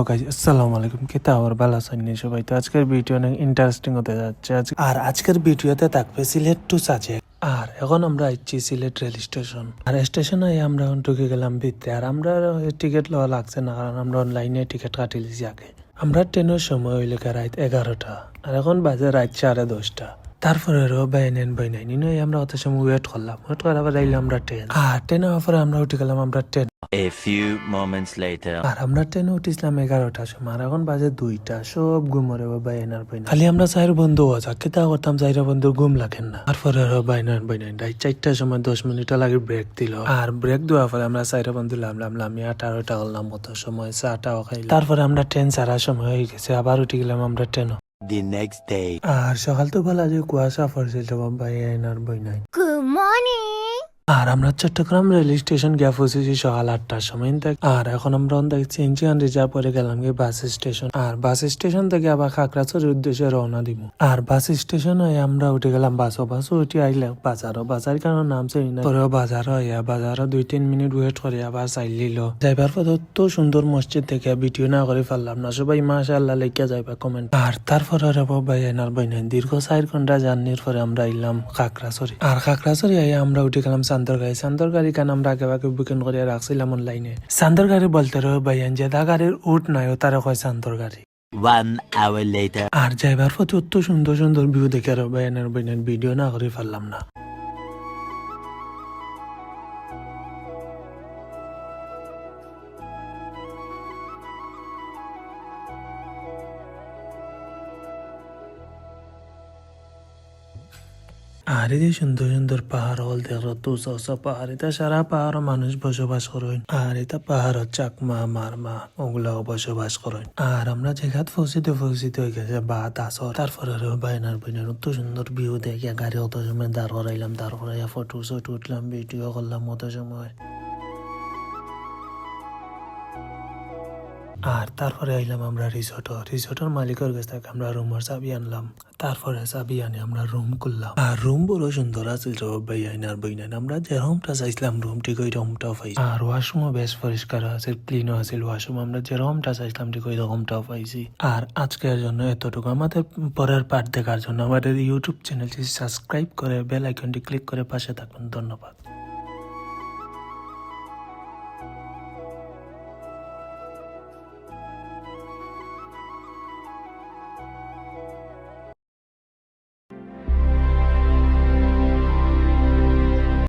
Guys আসসালামু আলাইকুম কিতা আবার ভালো আছেন সবাই। তো আজকের ভিডিও অনেক ইন্টারেস্টিং হতে যাচ্ছে আর আজকের ভিডিওতে থাকবে সিলেট টু সাজেক। আর এখন আমরা আইছি সিলেট রেল স্টেশন। আর স্টেশনে আমরা ঢুকে গেলাম ভিতরে। আর আমরা টিকিট লওয়া লাগছে না, কারণ আমরা অনলাইনে টিকিট কাটি লিছি আগে। আমরা ট্রেনের সময় হইলে রাত 11টা, আর এখন বাজে রাত 10:30। তারপরে বাইনাইন আমরা অত সময় ওয়েট করলাম, ওয়েট করার পর আইলাম আমরা ট্রেন। আর ট্রেনে হওয়ার পরে আমরা উঠে গেলাম আমরা train. A few moments later. আর আমরা ট্রেনে উঠেছিলাম 11টার সময়, আর এখন বাজে 2টা। সব ঘুমরে বাইনার বাইনা, খালি আমরা চার বন্ধু আছা কেতা করতাম, চাইরা বন্ধু ঘুম লাগেন না। তারপরে বাইনার বাইনান রাত 4টার সময় 10 মিনিট লাগে ব্রেক দিল। আর ব্রেক দেওয়ার পরে আমরা চাইরা বন্ধু লামিয়া 18টা করলাম মতো সময়, চাটাও খাইলাম। তারপরে আমরা ট্রেন ছাড়ার সময় হয়ে গেছে, আবার উঠে গেলাম আমরা ট্রেনও। The next day. আর সকাল তো বেলা যে কুয়াশা পড়ছিল বাইনার বাইনাই। Good morning. আর আমরা চট্টগ্রাম রেল স্টেশন গিয়ে পৌঁছেছি সকাল 8টার সময়। আর এখন আমরা দেখছি রিজার্ভ করে গেলাম গিয়ে বাস স্টেশন। আর বাস স্টেশন থেকে আবার খাগড়াছড়ির উদ্দেশ্যে রওনা দিব। আর বাস স্টেশনে আমরা উঠে গেলাম বাসও উঠে আইলে বাজার কারণ নাম চাই না। পরেও বাজারও 2-3 মিনিট ওয়েট করে আবার চাইলিল। যাইবার পথে তো সুন্দর মসজিদ থেকে ভিডিও না করে ফেললাম না, সবাই মাশাআল্লাহ লেখা যাইবা কমেন্ট। আর তারপরে বাইনার দীর্ঘ 4 ঘন্টা জার্নির পরে আমরা আইলাম খাগড়াছড়ি। আর খাগড়াছড়ি আইয়া আমরা উঠে গেলাম চান্দরগাড়ি কান আমরা আগে বুকিং করে রাখছিলাম অনলাইনে। চান্দরগাড়ি বলতে রয়ে বাইয়ান যে গাড়ির উঠ নাই, তারা কয় চান্দরগাড়ি। 1 hour later. আর যাইবার পথে অত সুন্দর সুন্দর ভিউ দেখে বাইয়ানের ভিডিও না করে ফেললাম না। আর এই যে সুন্দর সুন্দর পাহাড় হল দেখো, তুষা পাহাড়, এটা সারা পাহাড় মানুষ বসবাস করেন। আর এটা পাহাড় চাকমা মারমা ওগুলাও বসবাস করেন। আর আমরা যেখানে পৌঁছিতে হয়ে গেছে বাদ আসর। তারপরে বাইনার অত সুন্দর ভিউ দেখে গাড়ি অত সময় দাঁড় করাইলাম, দাঁড় করাইয়া ফটো উঠলাম, ভিডিও করলাম অত সময়। আর তারপরে আইলাম আমরা রিসোর্টের মালিকের কাছ থেকে আমরা রুমের চাবি আনলাম। তারপরে চাবি আনি আমরা রুম করলাম। আর রুম বড় সুন্দর আছিল বাইনান আমরা যে রুমটা চাইছিলাম রুম ঠিক ওই রুমটাও পাইছি। আর ওয়াশরুমও বেশ পরিষ্কার আছিল, ক্লিনও আছিল ওয়াশরুম। আমরা যে রুমটা চাইছিলাম ঠিক ওই রুমটাও পাইছি। আর আজকের জন্য এতটুকু। আমাদের পরের পার্ট দেখার জন্য আমাদের ইউটিউব চ্যানেলটি সাবস্ক্রাইব করে বেল আইকনটি ক্লিক করে পাশে থাকুন। ধন্যবাদ।